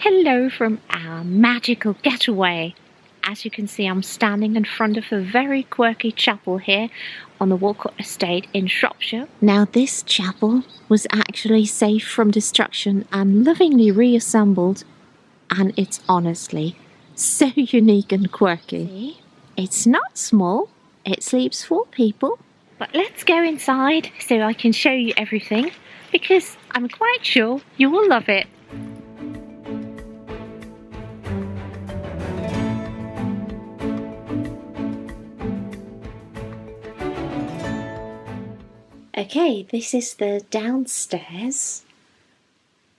Hello from our magical getaway. As you can see, I'm standing in front of a very quirky chapel here on the Walcot Estate in Shropshire. Now this chapel was actually saved from destruction and lovingly reassembled, and it's honestly so unique and quirky. See? It's not small, it sleeps 4 people. But let's go inside so I can show you everything, because I'm quite sure you will love it. Okay, this is the downstairs,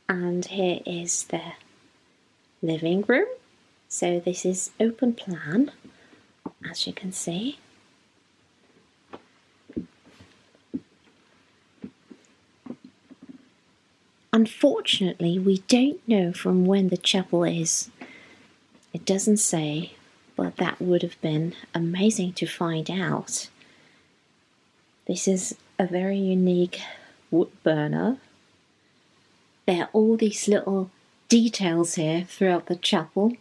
and here is the living room. So this is open plan, as you can see. Unfortunately, we don't know from when the chapel is. It doesn't say, but that would have been amazing to find out. This is a very unique wood burner. There are all these little details here throughout the chapel,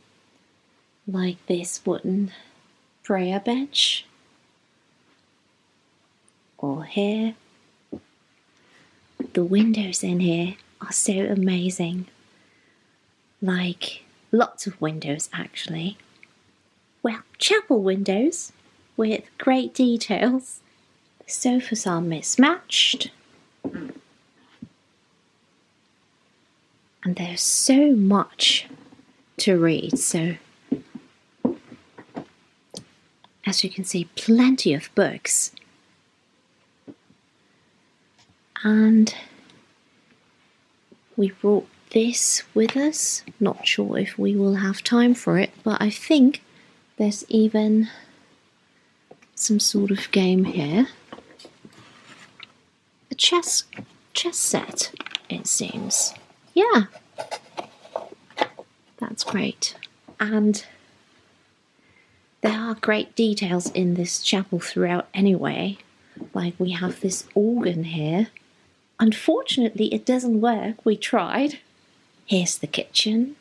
like this wooden prayer bench, or here. The windows in here are so amazing, like lots of windows actually. Well, chapel windows with great details. The sofas are mismatched, and there's so much to read. So, as you can see, plenty of books. And we brought this with us. Not sure if we will have time for it, but I think there's even some sort of game here. A chess set, it seems. Yeah, that's great. And there are great details in this chapel throughout anyway. Like we have this organ here. Unfortunately, it doesn't work. We tried. Here's the kitchen.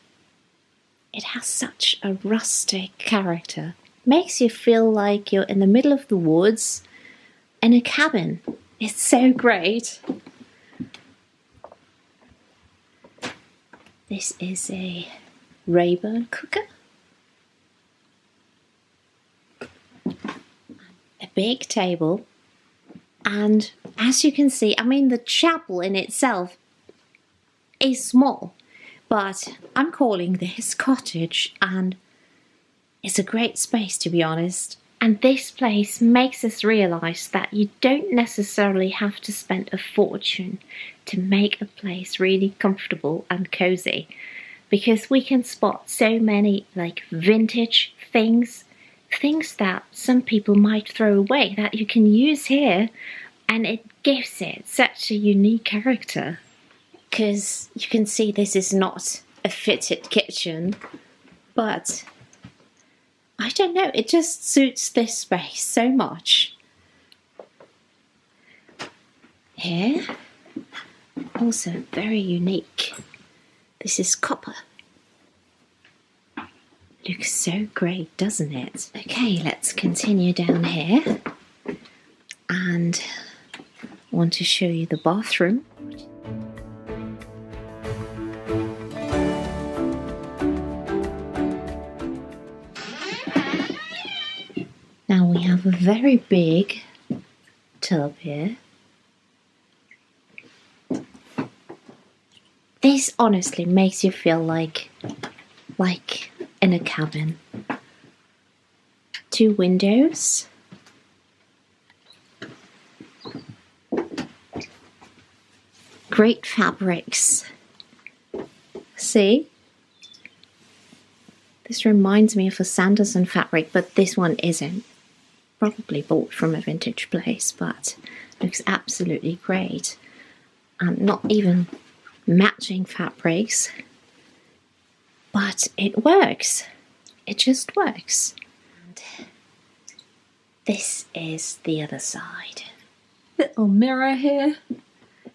It has such a rustic character. Makes you feel like you're in the middle of the woods in a cabin. It's so great. This is a Rayburn cooker. A big table. And as you can see, I mean, the chapel in itself is small, but I'm calling this cottage, and it's a great space, to be honest. And this place makes us realise that you don't necessarily have to spend a fortune to make a place really comfortable and cosy, because we can spot so many like vintage things that some people might throw away that you can use here, and it gives it such a unique character. Because you can see this is not a fitted kitchen, but I don't know, it just suits this space so much. Here, also very unique. This is copper. Looks so great, doesn't it? Okay, let's continue down here. And I want to show you the bathroom. Now we have a very big tub here. This honestly makes you feel like in a cabin. 2 windows. Great fabrics. See? This reminds me of a Sanderson fabric, but this one isn't. Probably bought from a vintage place, but looks absolutely great. And not even matching fabrics, but it works. It just works. And this is the other side. Little mirror here.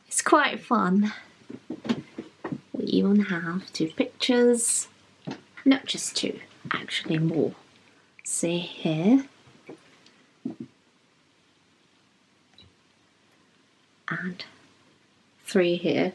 It's quite fun. We even have 2 pictures, not just 2, actually more. See here, and 3 here.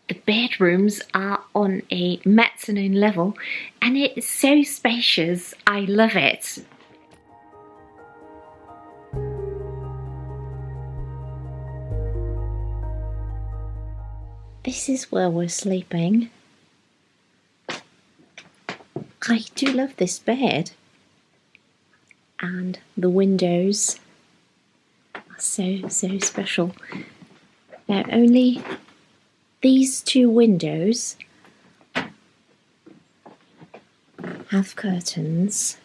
The bedrooms are on a mezzanine level and it is so spacious. I love it. This is where we're sleeping. I do love this bed. And the windows are so special. Now only these 2 windows have curtains,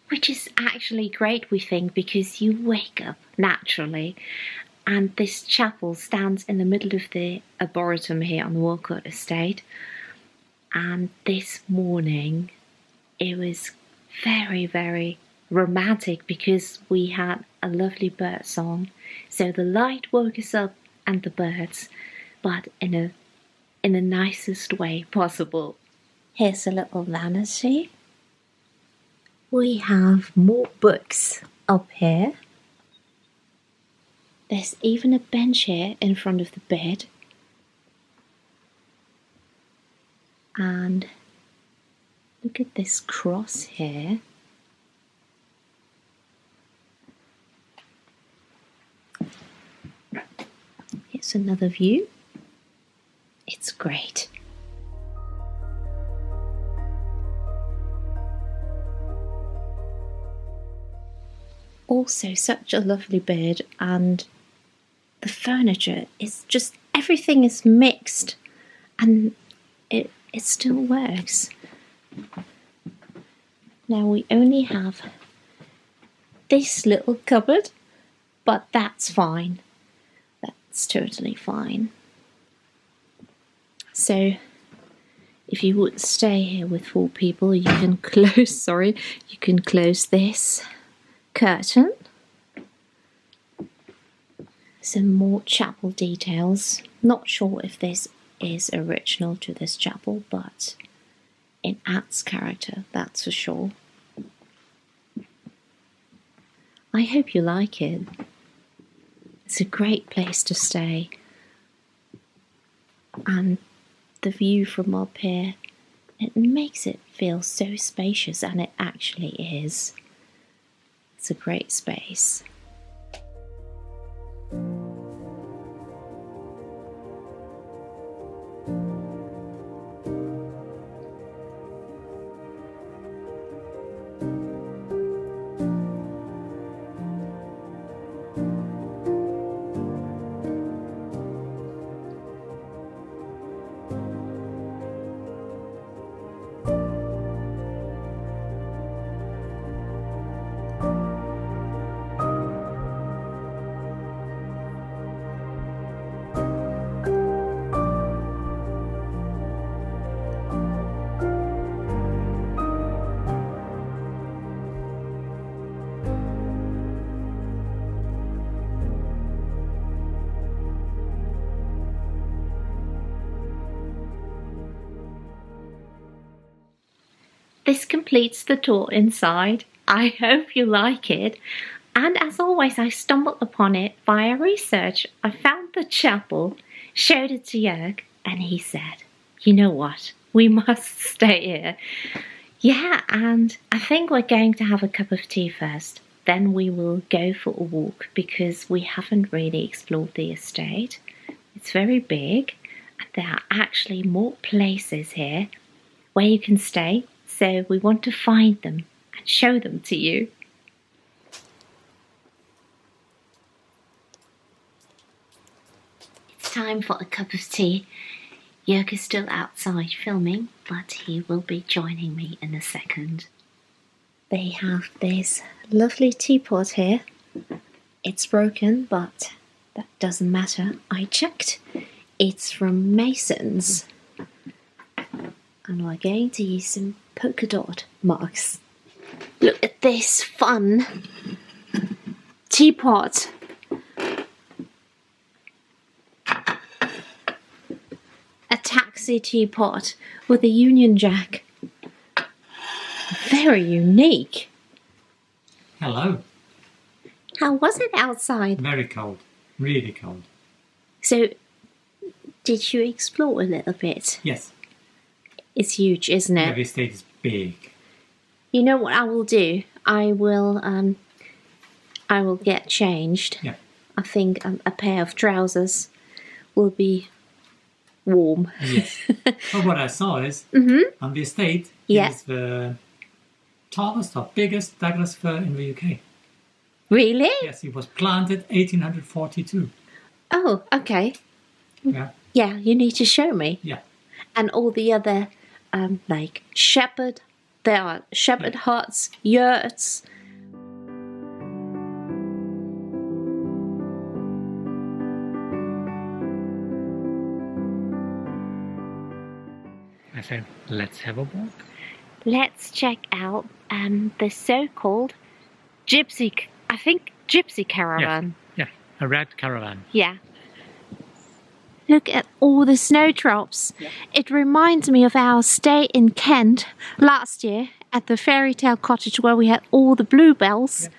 which is actually great, we think, because you wake up naturally. And this chapel stands in the middle of the arboretum here on the Walcot Estate. And this morning it was very romantic because we had a lovely bird song. So the light woke us up and the birds, but in the nicest way possible. Here's a little vanity. We have more books up here. There's even a bench here in front of the bed. And look at this cross here. Here's another view. It's great. Also such a lovely bed, and the furniture is just, everything is mixed and it still works. Now we only have this little cupboard, but that's fine. That's totally fine. So if you would stay here with 4 people, you can close, you can close this curtain. Some more chapel details. Not sure if this is original to this chapel, but it adds character, that's for sure. I hope you like it. It's a great place to stay. And the view from up here, it makes it feel so spacious, and it actually is. It's a great space. This completes the tour inside. I hope you like it. And as always, I stumbled upon it via research. I found the chapel, showed it to Joerg, and he said, you know what, we must stay here. Yeah, and I think we're going to have a cup of tea first. Then we will go for a walk because we haven't really explored the estate. It's very big and there are actually more places here where you can stay, so we want to find them and show them to you. It's time for a cup of tea. Joerg is still outside filming, but he will be joining me in a second. They have this lovely teapot here. It's broken, but that doesn't matter. I checked. It's from Mason's. And we're going to use some polka dot marks. Look at this fun teapot. A taxi teapot with a Union Jack. Very unique. Hello. How was it outside? Very cold. Really cold. So, did you explore a little bit? Yes. It's huge, isn't it? Every estate is big. You know what I will do? I will get changed. Yeah. I think a pair of trousers will be warm. Yes. But what I saw is on the estate is the tallest or biggest Douglas fir in the UK. Really? Yes, it was planted 1842. Oh, okay. Yeah. Yeah, you need to show me. Yeah. And all the other, like shepherd, there are shepherd huts, yurts. I said, let's have a walk. Let's check out the so-called gypsy caravan. Yeah, a red caravan. Yeah. Look at all the snowdrops. Yeah. It reminds me of our stay in Kent last year at the fairy tale cottage where we had all the bluebells. Yeah.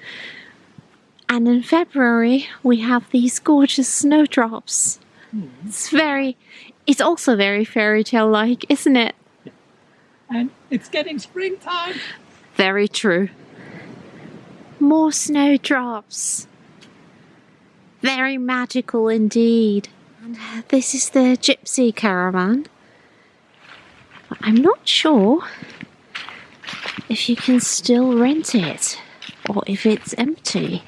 And in February we have these gorgeous snowdrops. It's also very fairy tale like, isn't it? Yeah. And it's getting springtime. Very true. More snowdrops. Very magical indeed. And this is the gypsy caravan. But I'm not sure if you can still rent it or if it's empty.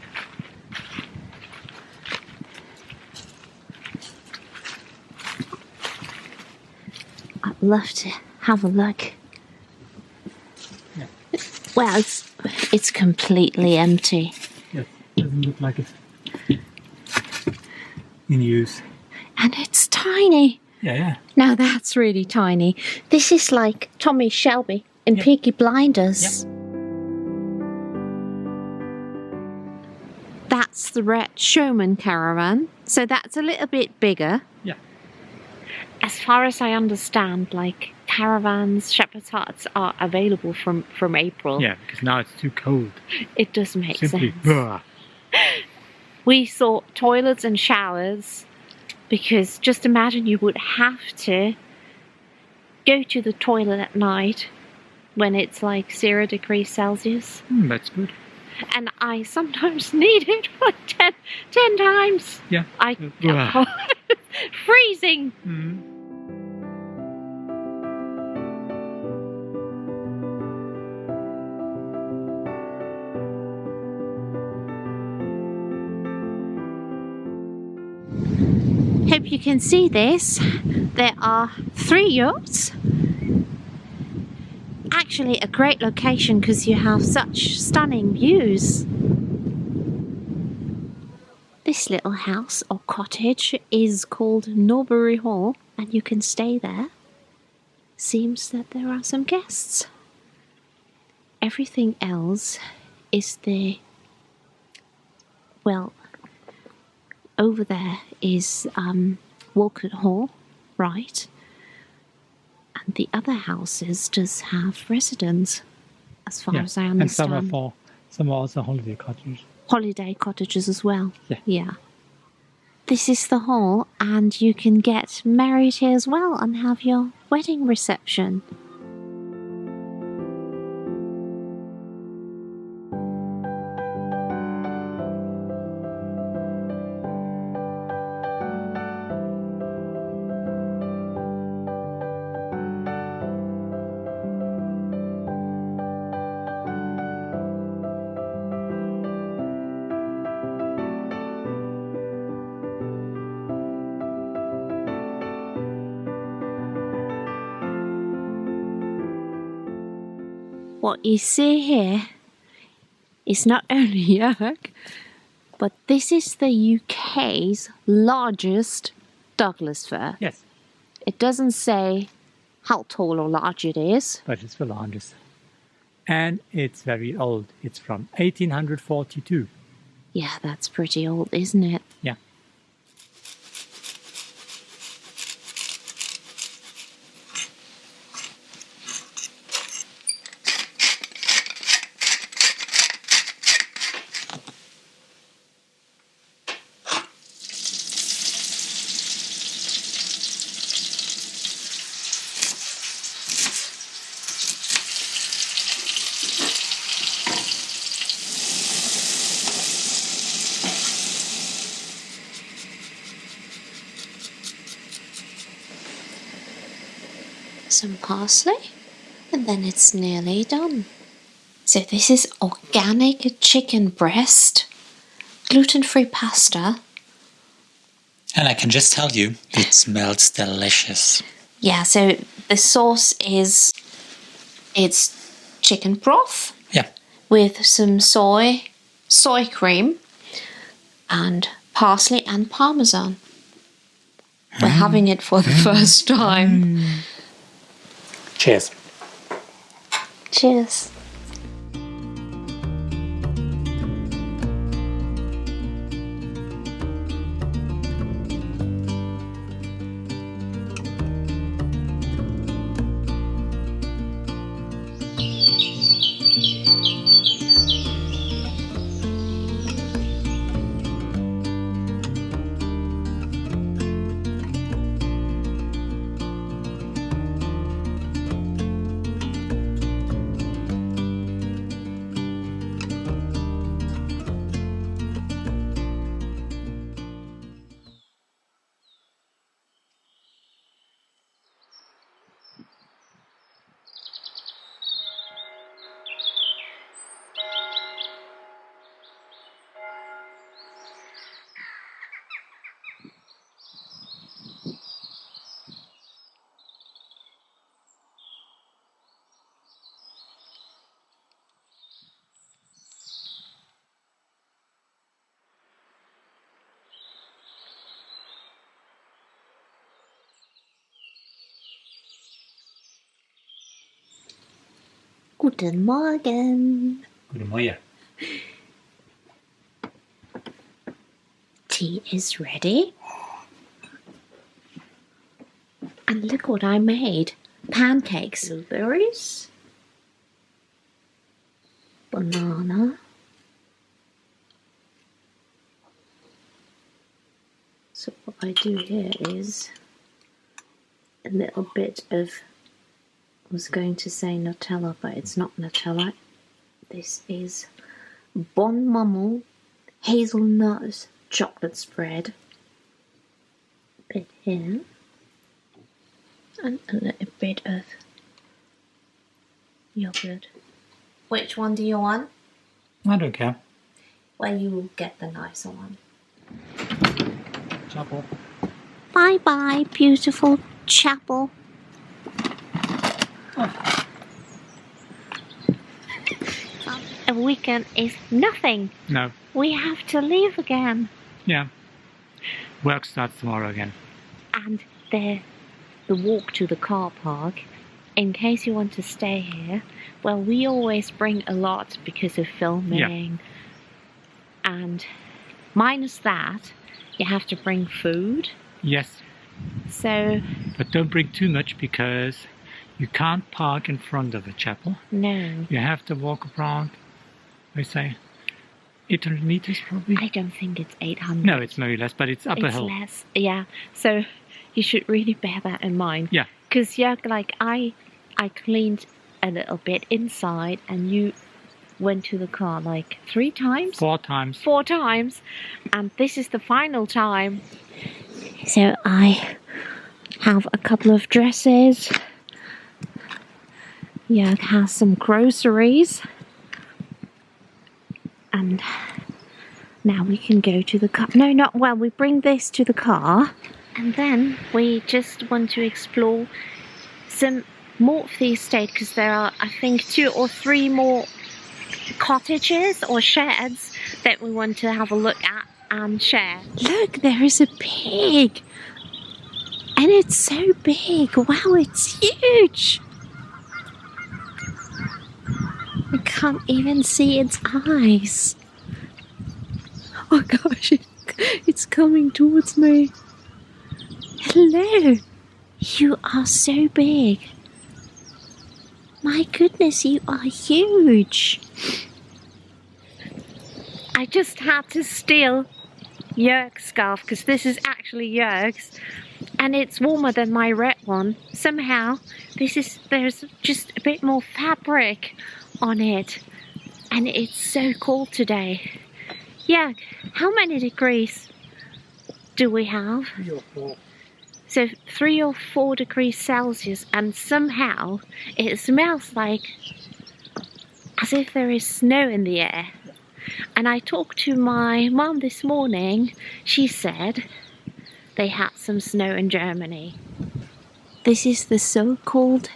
I'd love to have a look. Yeah. Well, it's completely empty. Yes, doesn't look like it's in use. And it's tiny. Yeah. Now that's really tiny. This is like Tommy Shelby in Peaky Blinders. Yep. That's the Red Showman caravan. So that's a little bit bigger. Yeah. As far as I understand, like caravans, shepherd's huts are available from April. Yeah, because now it's too cold. It does make Simply, sense. We saw toilets and showers because just imagine you would have to go to the toilet at night when it's like 0 degrees Celsius. That's good. And I sometimes need it like 10 times. Yeah. Freezing. Hope you can see this. There are 3 yurts. Actually a great location because you have such stunning views. This little house or cottage is called Norbury Hall and you can stay there. Seems that there are some guests. Everything else is over there is Walcot Hall, right? And the other houses just have residents, as far as I understand. And some are also holiday cottages. Holiday cottages as well. Yeah. This is the hall, and you can get married here as well and have your wedding reception. What you see here is not only Joerg, but this is the UK's largest Douglas fir. Yes. It doesn't say how tall or large it is. But it's the largest. And it's very old. It's from 1842. Yeah, that's pretty old, isn't it? Yeah. Some parsley, and then it's nearly done. So this is organic chicken breast, gluten-free pasta. And I can just tell you, it smells delicious. Yeah, so the sauce it's chicken broth. Yeah. With some soy cream, and parsley and parmesan. We're having it for the first time. Cheers. Cheers. Guten Morgen. Guten Morgen. Tea is ready. And look what I made. Pancakes. Blueberries. Banana. So what I do here is a little bit of, I was going to say Nutella, but it's not Nutella. This is Bon Maman hazelnut chocolate spread. A bit here. And a little bit of yogurt. Which one do you want? I don't care. Well, you will get the nicer one. Chapel. Bye bye, beautiful chapel. Oh. A weekend is nothing. No. We have to leave again. Yeah. Work starts tomorrow again. And the walk to the car park, in case you want to stay here, well, we always bring a lot because of filming. Yeah. And minus that, you have to bring food. Yes. So... But don't bring too much because you can't park in front of the chapel. No. You have to walk around, I say, 800 meters probably. I don't think it's 800. No, it's maybe less, but it's up a hill. It's less, yeah. So you should really bear that in mind. Yeah. Because, yeah, like I cleaned a little bit inside and you went to the car like 3 times? 4 times. 4 times. And this is the final time. So I have a couple of dresses. Jörg has some groceries. And now we can go to the car. No, not well. We bring this to the car. And then we just want to explore some more for the estate because there are, I think, 2 or 3 more cottages or sheds that we want to have a look at and share. Look, there is a pig! And it's so big! Wow, it's huge! I can't even see its eyes. Oh gosh, it's coming towards me. Hello! You are so big. My goodness, you are huge. I just had to steal Joerg's scarf because this is actually Joerg's and it's warmer than my red one. Somehow there's just a bit more fabric on it and it's so cold today. Joerg, how many degrees do we have? 3 or 4. So 3 or 4 degrees Celsius, and somehow it smells like as if there is snow in the air. And I talked to my mum this morning. She said they had some snow in Germany. This is the so-called,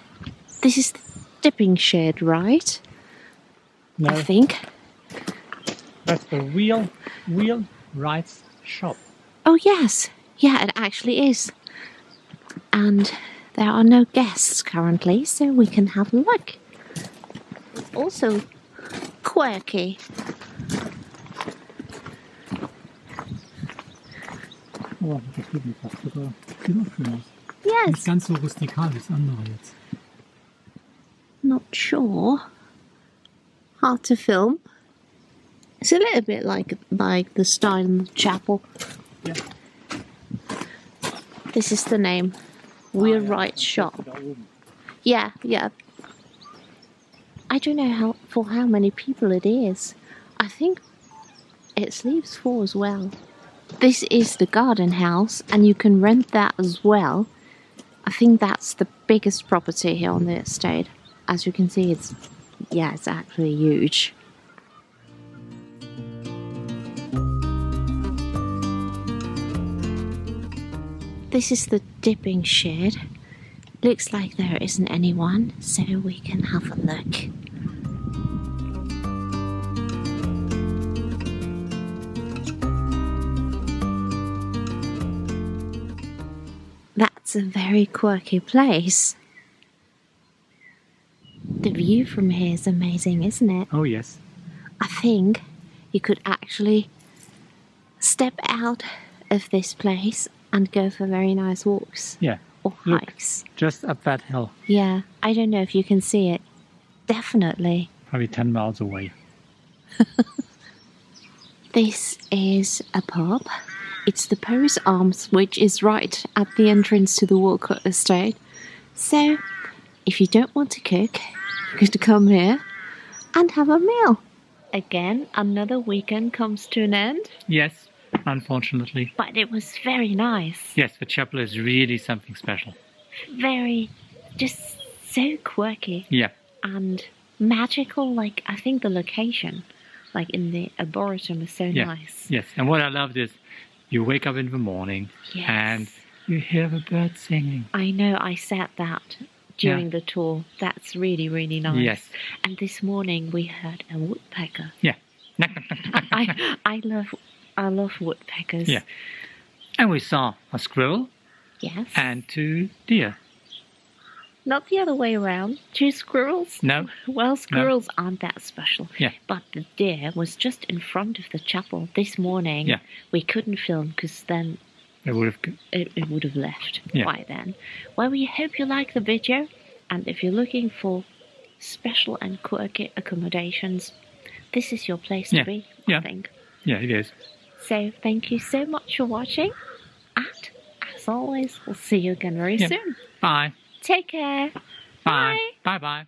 this is the dipping shed, right? No, I think. that's the wheelwrights shop. Oh yes, yeah, it actually is. And there are no guests currently, so we can have a look. It's also quirky. Oh, das geht nicht fast. Das sieht auch schön aus. Yes. Nicht ganz so rustikal wie das andere jetzt. Not sure. Hard to film. It's a little bit like the style in the chapel. Ja. This is the name. Wheelwright shop. Da oben. Yeah, yeah. I don't know for how many people it is. I think it sleeps 4 as well. This is the garden house and you can rent that as well. I think that's the biggest property here on the estate. As you can see, it's actually huge. This is the dipping shed. Looks like there isn't anyone, so we can have a look. That's a very quirky place. The view from here is amazing, isn't it? Oh yes. I think you could actually step out of this place and go for very nice walks. Yeah. Or Look. hikes. Just up that hill. Yeah, I don't know if you can see it. Definitely. Probably 10 miles away. This is a pub. It's the Paris Arms, which is right at the entrance to the Walcot Estate. So, if you don't want to cook, you could come here and have a meal. Again, another weekend comes to an end. Yes, unfortunately. But it was very nice. Yes, the chapel is really something special. Very, just so quirky. Yeah. And magical, like, I think the location, like in the Arboretum, is so nice. Yes, and what I loved is you wake up in the morning and you hear the birds singing. I know, I said that during the tour. That's really, really nice. Yes. And this morning we heard a woodpecker. Yeah. I love woodpeckers. Yeah. And we saw a squirrel. Yes. And 2 deer. Not the other way around. 2 squirrels? No. Well, squirrels aren't that special. Yeah. But the deer was just in front of the chapel this morning. Yeah. We couldn't film because then It would have. it would have left Yeah. by then. Well, we hope you like the video. And if you're looking for special and quirky accommodations, this is your place to be, I think. Yeah, it is. So thank you so much for watching. And as always, we'll see you again very soon. Bye. Take care. Bye. Bye-bye.